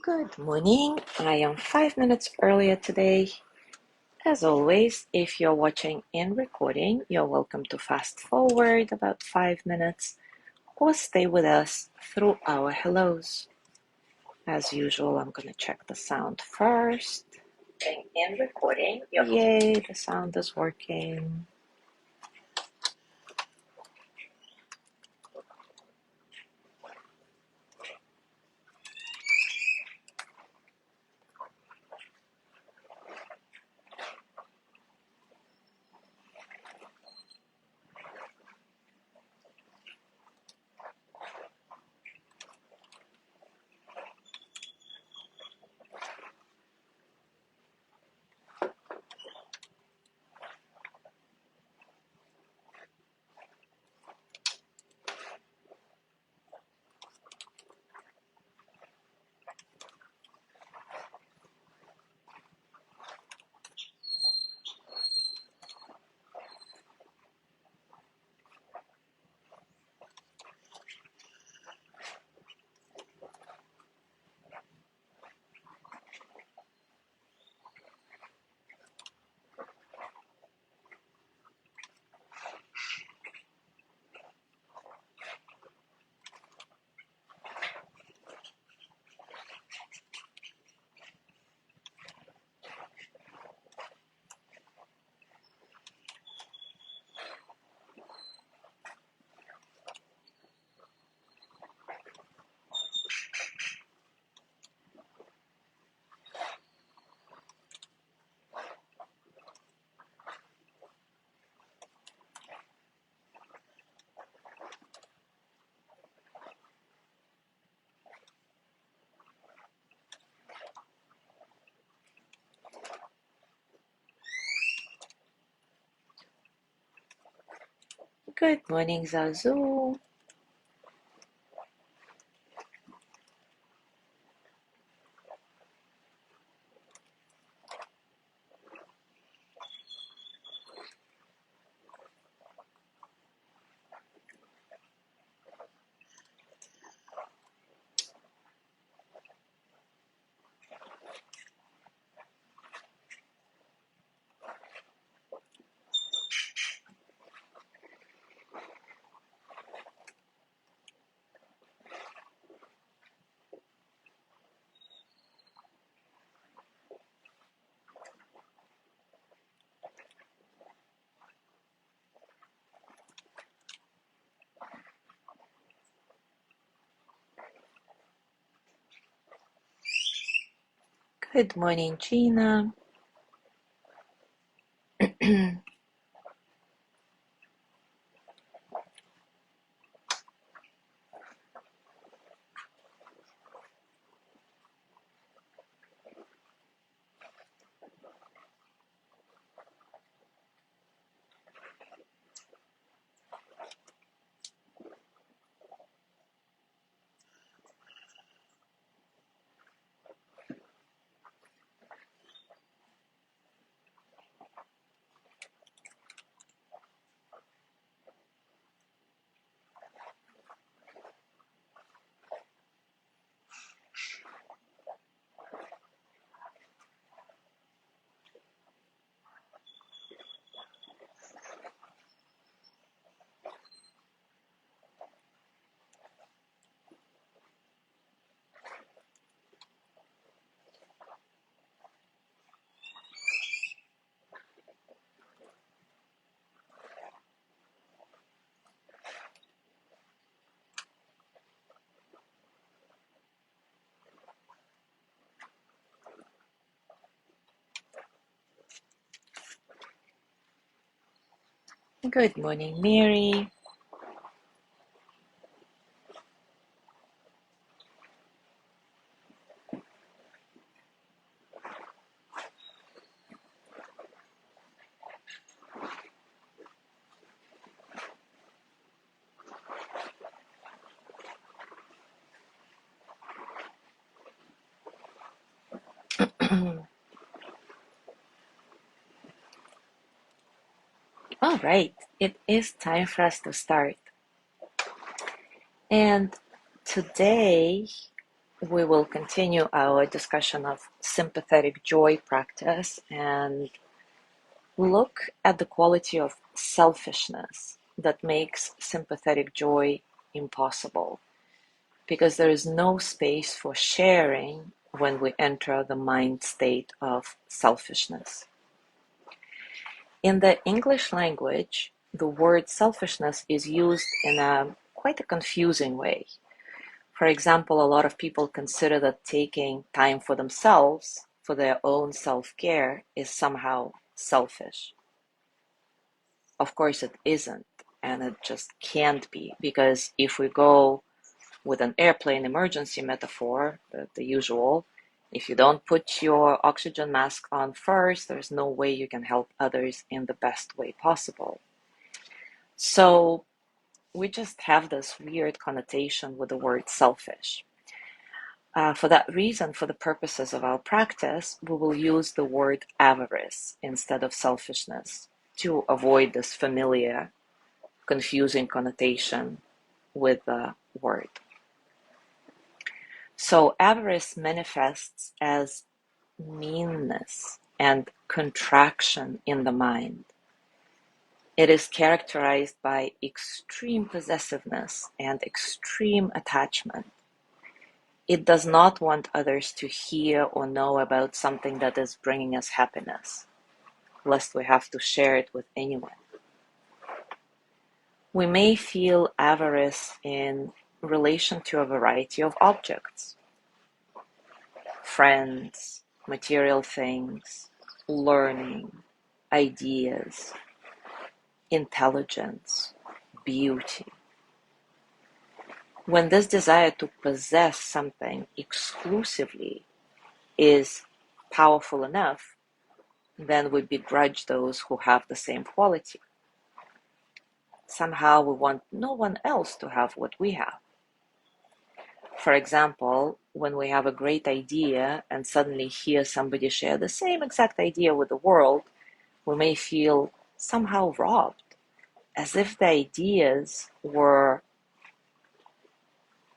Good morning. I am 5 minutes earlier today. As always, if you're watching in recording, you're welcome to fast forward about 5 minutes or stay with us through our hellos. As usual, I'm going to check the sound first. In recording, yay, the sound is working. Good morning, Zazu. Good morning, Gina. Good morning, Mary. All right, it is time for us to start. And today we will continue our discussion of sympathetic joy practice and look at the quality of selfishness that makes sympathetic joy impossible, because there is no space for sharing when we enter the mind state of selfishness. In the English language, the word selfishness is used in quite a confusing way. For example, a lot of people consider that taking time for themselves, for their own self-care, is somehow selfish. Of course, it isn't, and it just can't be, because if we go with an airplane emergency metaphor, the usual, if you don't put your oxygen mask on first, there's no way you can help others in the best way possible. So we just have this weird connotation with the word selfish. For that reason, for the purposes of our practice, we will use the word avarice instead of selfishness to avoid this familiar, confusing connotation with the word. So avarice manifests as meanness and contraction in the mind. It is characterized by extreme possessiveness and extreme attachment. It does not want others to hear or know about something that is bringing us happiness, lest we have to share it with anyone. We may feel avarice in relation to a variety of objects: friends, material things, learning, ideas, intelligence, beauty. When this desire to possess something exclusively is powerful enough, then we begrudge those who have the same quality. Somehow we want no one else to have what we have. For example, when we have a great idea and suddenly hear somebody share the same exact idea with the world, we may feel somehow robbed, as if the ideas were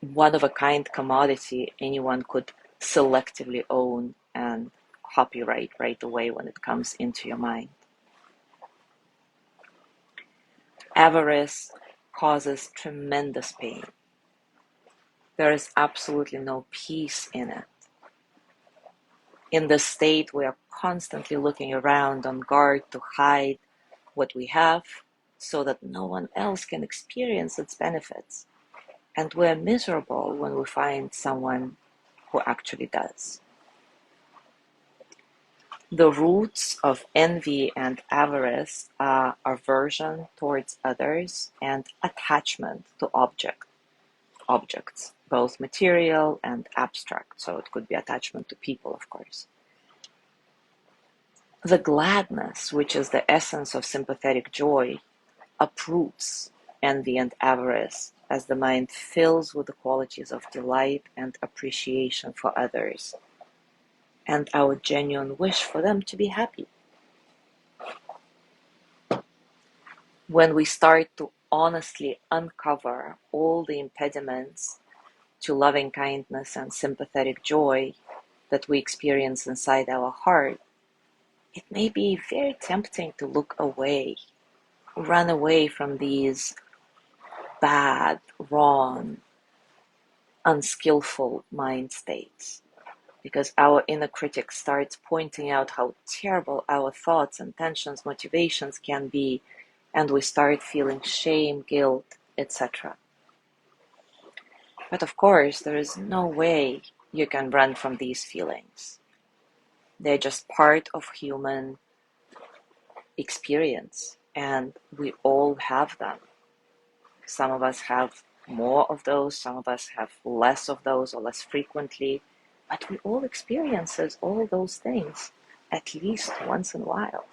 one-of-a-kind commodity anyone could selectively own and copyright right away when it comes into your mind. Avarice causes tremendous pain. There is absolutely no peace in it. In this state, we are constantly looking around on guard to hide what we have so that no one else can experience its benefits. And we're miserable when we find someone who actually does. The roots of envy and avarice are aversion towards others and attachment to objects, both material and abstract. So it could be attachment to people, of course. The gladness, which is the essence of sympathetic joy, uproots envy and avarice as the mind fills with the qualities of delight and appreciation for others, and our genuine wish for them to be happy. When we start to honestly uncover all the impediments to loving kindness and sympathetic joy that we experience inside our heart, it may be very tempting to look away, run away from these bad, wrong, unskillful mind states, because our inner critic starts pointing out how terrible our thoughts, intentions, motivations can be, and we start feeling shame, guilt, etc. But of course, there is no way you can run from these feelings. They're just part of human experience, and we all have them. Some of us have more of those, some of us have less of those or less frequently, but we all experience all those things at least once in a while.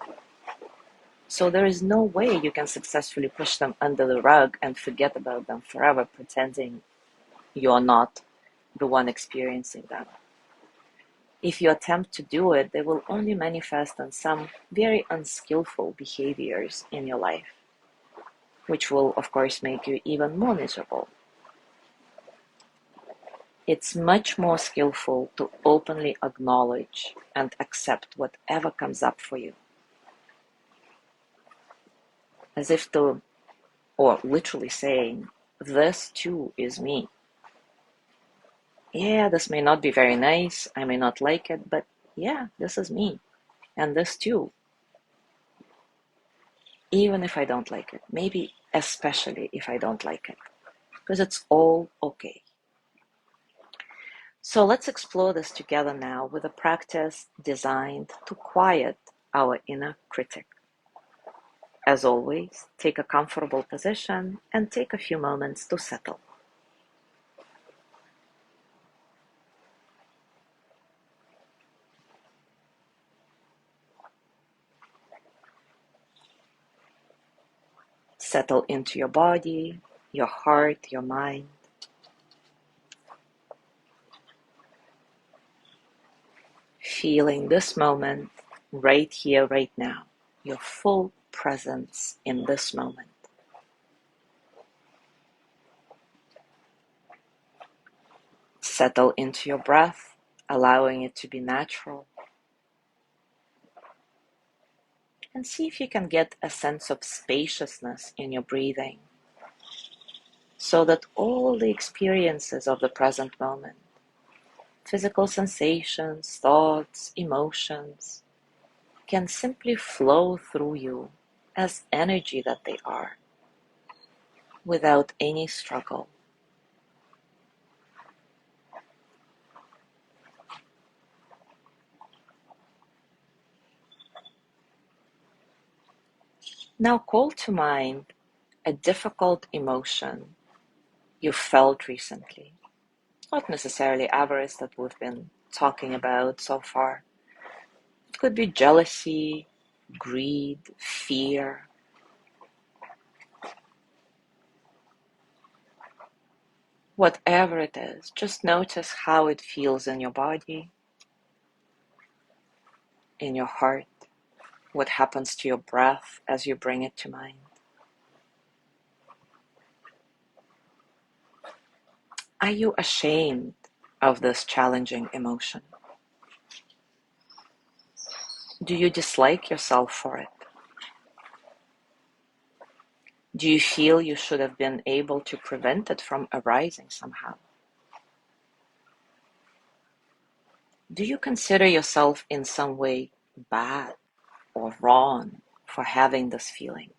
So there is no way you can successfully push them under the rug and forget about them forever, pretending you're not the one experiencing them. If you attempt to do it, they will only manifest in some very unskillful behaviors in your life, which will, of course, make you even more miserable. It's much more skillful to openly acknowledge and accept whatever comes up for you, as if to, or literally saying, this too is me. Yeah, this may not be very nice, I may not like it, but yeah, this is me, and this too, even if I don't like it, maybe especially if I don't like it, because it's all okay. So let's explore this together now with a practice designed to quiet our inner critic. As always, take a comfortable position and take a few moments to settle. Settle into your body, your heart, your mind. Feeling this moment right here, right now, your full presence in this moment. Settle into your breath, allowing it to be natural. And see if you can get a sense of spaciousness in your breathing, so that all the experiences of the present moment, physical sensations, thoughts, emotions, can simply flow through you as energy that they are, without any struggle. Now call to mind a difficult emotion you felt recently. Not necessarily avarice that we've been talking about so far. It could be jealousy, greed, fear. Whatever it is, just notice how it feels in your body, in your heart, what happens to your breath as you bring it to mind. Are you ashamed of this challenging emotion? Do you dislike yourself for it? Do you feel you should have been able to prevent it from arising somehow? Do you consider yourself in some way bad or wrong for having this feeling?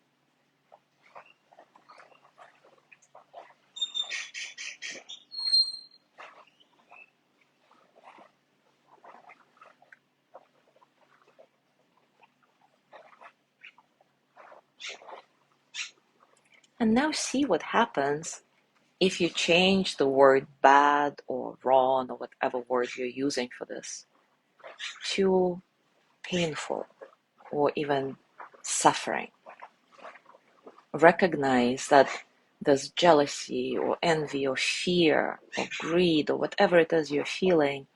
And now see what happens if you change the word bad or wrong or whatever word you're using for this to painful or even suffering. Recognize that this jealousy or envy or fear or greed or whatever it is you're feeling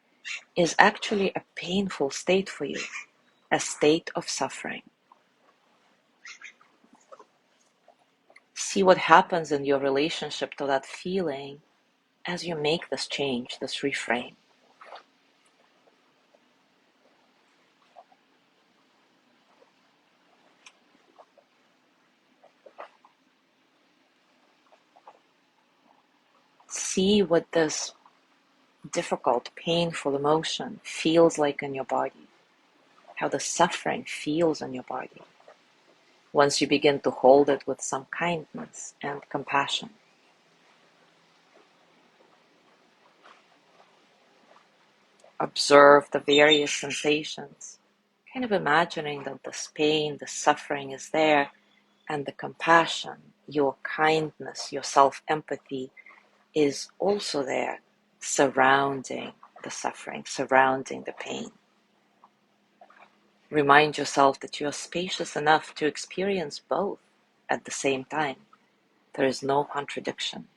is actually a painful state for you, a state of suffering. See what happens in your relationship to that feeling as you make this change, this reframe. See what this difficult, painful emotion feels like in your body, how the suffering feels in your body once you begin to hold it with some kindness and compassion. Observe the various sensations, kind of imagining that this pain, the suffering is there, and the compassion, your kindness, your self-empathy is also there, surrounding the suffering, surrounding the pain. Remind yourself that you are spacious enough to experience both at the same time. There is no contradiction.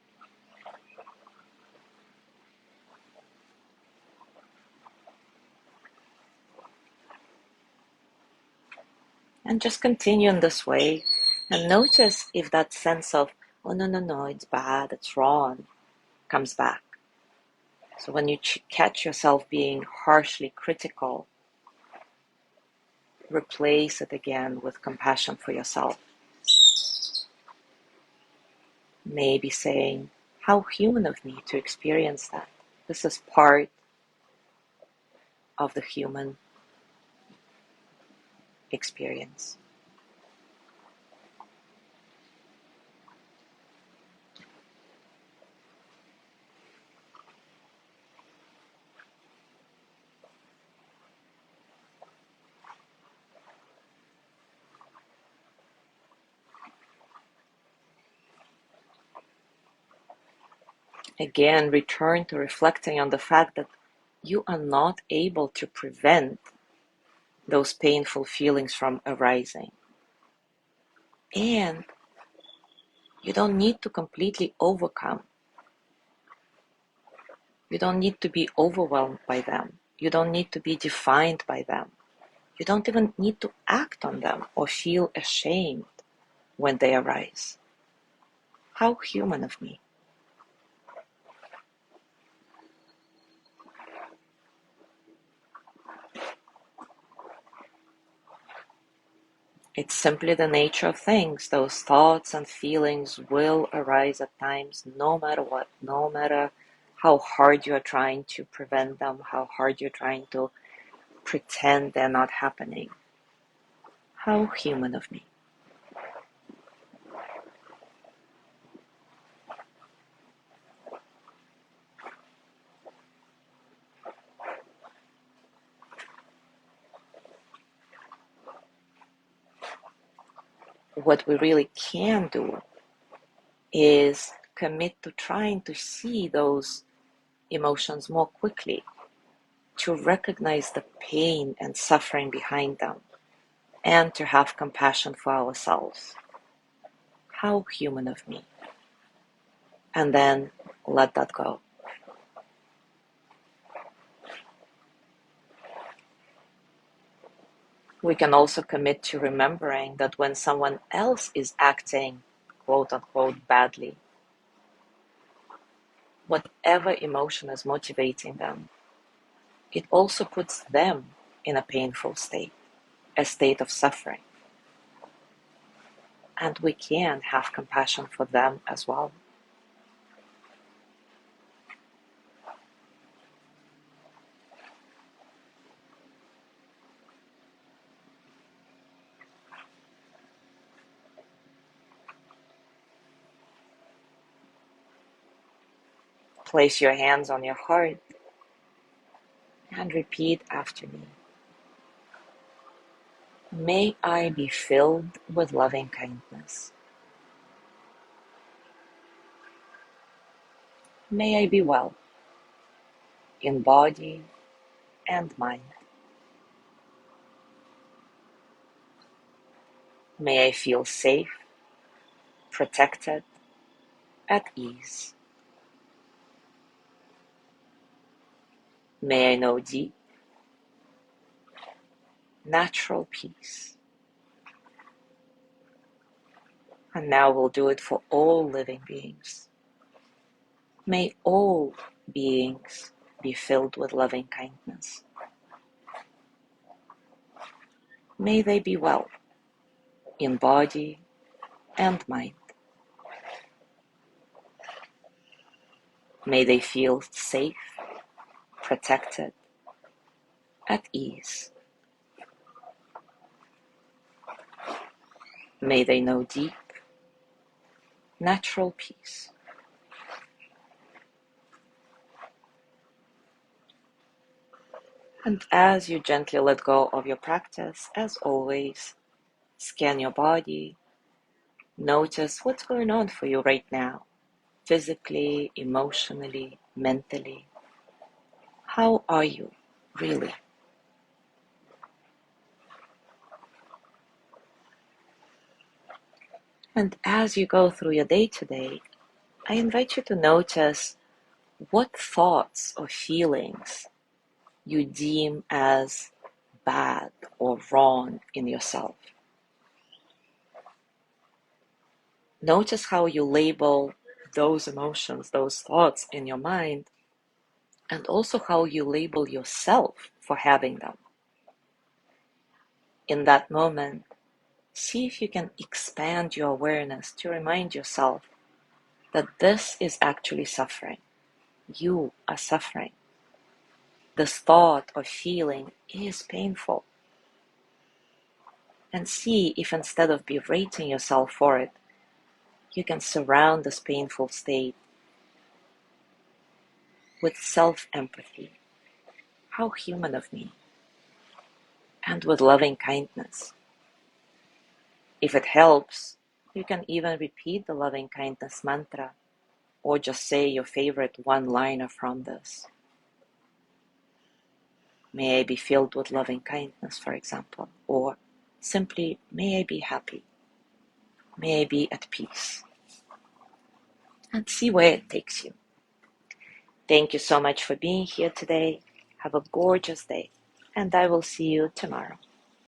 And just continue in this way and notice if that sense of, oh, no, it's bad, it's wrong, comes back. So when you catch yourself being harshly critical, replace it again with compassion for yourself. Maybe saying, how human of me to experience that. This is part of the human experience. Again, return to reflecting on the fact that you are not able to prevent those painful feelings from arising. And you don't need to completely overcome. You don't need to be overwhelmed by them. You don't need to be defined by them. You don't even need to act on them or feel ashamed when they arise. How human of me. It's simply the nature of things. Those thoughts and feelings will arise at times, no matter what, no matter how hard you're trying to prevent them, how hard you're trying to pretend they're not happening. How human of me. What we really can do is commit to trying to see those emotions more quickly, to recognize the pain and suffering behind them, and to have compassion for ourselves. How human of me. And then let that go. We can also commit to remembering that when someone else is acting, quote unquote, badly, whatever emotion is motivating them, it also puts them in a painful state, a state of suffering. And we can have compassion for them as well. Place your hands on your heart and repeat after me. May I be filled with loving kindness. May I be well in body and mind. May I feel safe, protected, at ease. May I know deep, natural peace. And now we'll do it for all living beings. May all beings be filled with loving kindness. May they be well in body and mind. May they feel safe, protected, at ease. May they know deep, natural peace. And as you gently let go of your practice, as always, scan your body, notice what's going on for you right now, physically, emotionally, mentally. How are you, really? And as you go through your day today, I invite you to notice what thoughts or feelings you deem as bad or wrong in yourself. Notice how you label those emotions, those thoughts in your mind and also how you label yourself for having them. In that moment, see if you can expand your awareness to remind yourself that this is actually suffering. You are suffering. This thought or feeling is painful. And see if instead of berating yourself for it, you can surround this painful state with self-empathy. How human of me. And with loving kindness. If it helps, you can even repeat the loving kindness mantra or just say your favorite one-liner from this. May I be filled with loving kindness, for example, or simply, may I be happy. May I be at peace. And see where it takes you. Thank you so much for being here today. Have a gorgeous day, and I will see you tomorrow.